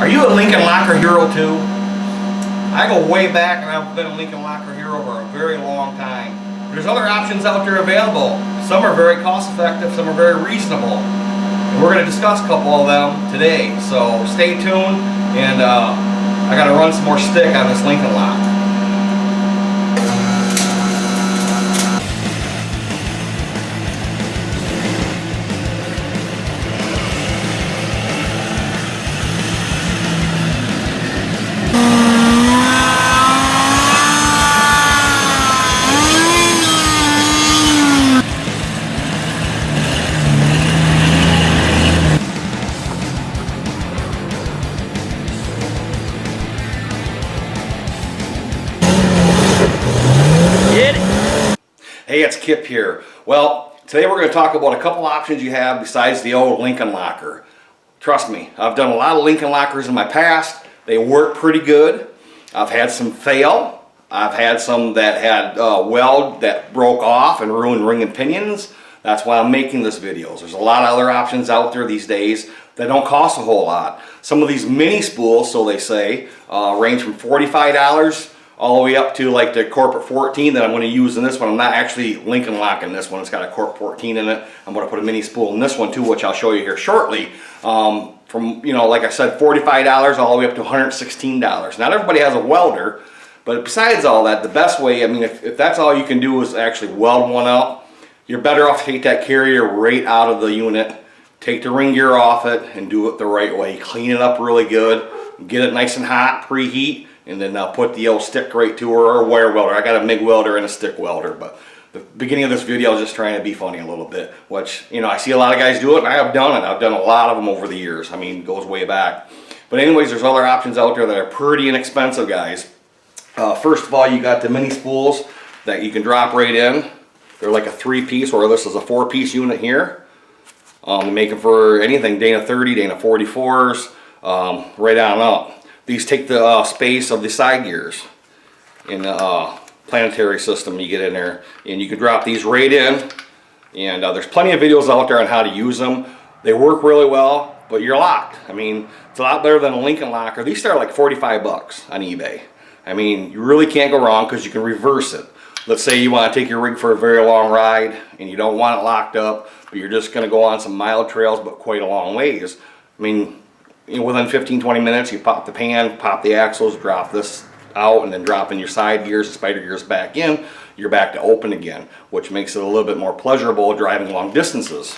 Are you a Lincoln Locker hero too? I go way back and I've been a Lincoln Locker hero for a very long time. There's other options out there available. Some are very cost effective, some are very reasonable. And we're going to discuss a couple of them today. So stay tuned, and I got to run some more stick on this Lincoln lock. Hey, it's Kip here. Well, today we're going to talk about a couple options you have besides the old Lincoln Locker. Trust me, I've done a lot of Lincoln Lockers in my past. They work pretty good. I've had some fail. I've had some that had weld that broke off and ruined ring and pinions. That's why I'm making this video. There's a lot of other options out there these days that don't cost a whole lot. Some of these mini spools, so they say, range from $45 all the way up to like the Corporate 14 that I'm going to use in this one. I'm not actually Lincoln locking this one. It's got a Corp 14 in it. I'm going to put a mini spool in this one too, which I'll show you here shortly. From, you know, like I said, $45 all the way up to $116. Not everybody has a welder, but besides all that, the best way, I mean, if that's all you can do is actually weld one up, you're better off to take that carrier right out of the unit, take the ring gear off it, and do it the right way. Clean it up really good, get it nice and hot, preheat, and then I'll put the old stick right to her, or a wire welder. I got a MIG welder and a stick welder, but the beginning of this video I was just trying to be funny a little bit, which, you know, I see a lot of guys do it, and I have done it. I've done a lot of them over the years. I mean, it goes way back. But anyways, there's other options out there that are pretty inexpensive, guys. First of all, you got the mini spools that you can drop right in. They're like a 3-piece, or this is a 4-piece unit here. They make them for anything, Dana 30, Dana 44s, right on up. These take the space of the side gears in the planetary system you get in there, and you can drop these right in, and there's plenty of videos out there on how to use them. They work really well, but you're locked. I mean, it's a lot better than a Lincoln Locker. These start like 45 bucks on eBay. I mean, you really can't go wrong because you can reverse it. Let's say you want to take your rig for a very long ride and you don't want it locked up, but you're just going to go on some mild trails but quite a long ways. I mean, you know, within 15-20 minutes, you pop the pan, pop the axles, drop this out, and then drop in your side gears and spider gears back in. You're back to open again, which makes it a little bit more pleasurable driving long distances.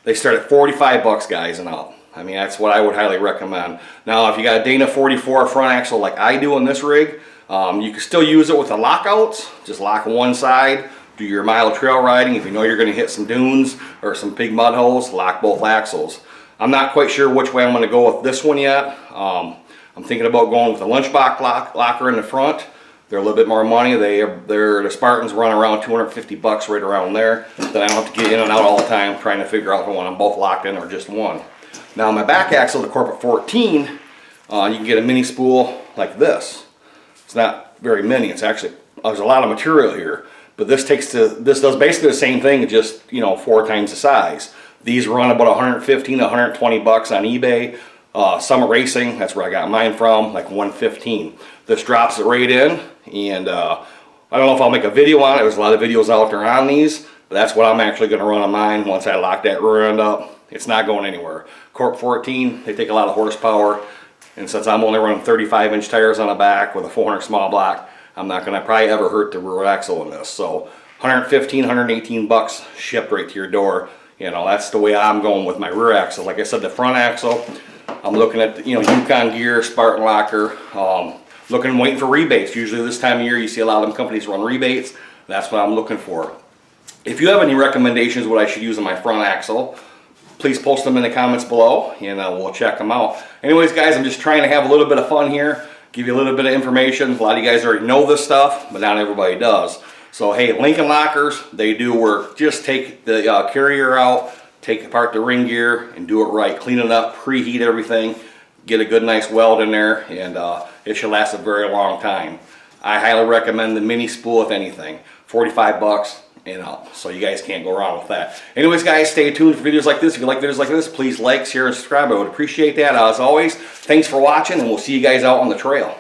They start at 45 bucks, guys, and up. I mean, that's what I would highly recommend. Now, if you got a Dana 44 front axle like I do in this rig, you can still use it with the lockouts. Just lock one side, do your mild trail riding. If you know you're going to hit some dunes or some big mud holes, lock both axles. I'm not quite sure which way I'm going to go with this one yet. I'm thinking about going with the lunchbox locker in the front. They're a little bit more money. The Spartans run around 250 bucks right around there. Then I don't have to get in and out all the time trying to figure out if I want them both locked in or just one. Now my back axle, the Corporate 14, you can get a mini spool like this. It's not very many. It's actually, there's a lot of material here. But this does basically the same thing, just, you know, 4 times the size. These run about 115 to 120 bucks on eBay. Summit Racing, that's where I got mine from, like 115. This drops it right in, and I don't know if I'll make a video on it. There's a lot of videos out there on these, but that's what I'm actually going to run on mine once I lock that rear end up. It's not going anywhere. Corp 14, they take a lot of horsepower, and since I'm only running 35-inch tires on the back with a 400 small block, I'm not going to probably ever hurt the rear axle in this. So 115, 118 bucks shipped right to your door. You know, that's the way I'm going with my rear axle. Like I said, the front axle, I'm looking at, you know, Yukon Gear, Spartan Locker, looking and waiting for rebates. Usually this time of year you see a lot of them companies run rebates. That's what I'm looking for. If you have any recommendations what I should use on my front axle, please post them in the comments below, and we'll check them out. Anyways, guys, I'm just trying to have a little bit of fun here, give you a little bit of information. A lot of you guys already know this stuff, but not everybody does. So hey, Lincoln Lockers, they do work. Just take the carrier out, take apart the ring gear, and do it right. Clean it up, preheat everything, get a good nice weld in there, and it should last a very long time. I highly recommend the mini spool, if anything. 45 bucks, and up. So you guys can't go wrong with that. Anyways, guys, stay tuned for videos like this. If you like videos like this, please like, share, and subscribe. I would appreciate that. As always, thanks for watching, and we'll see you guys out on the trail.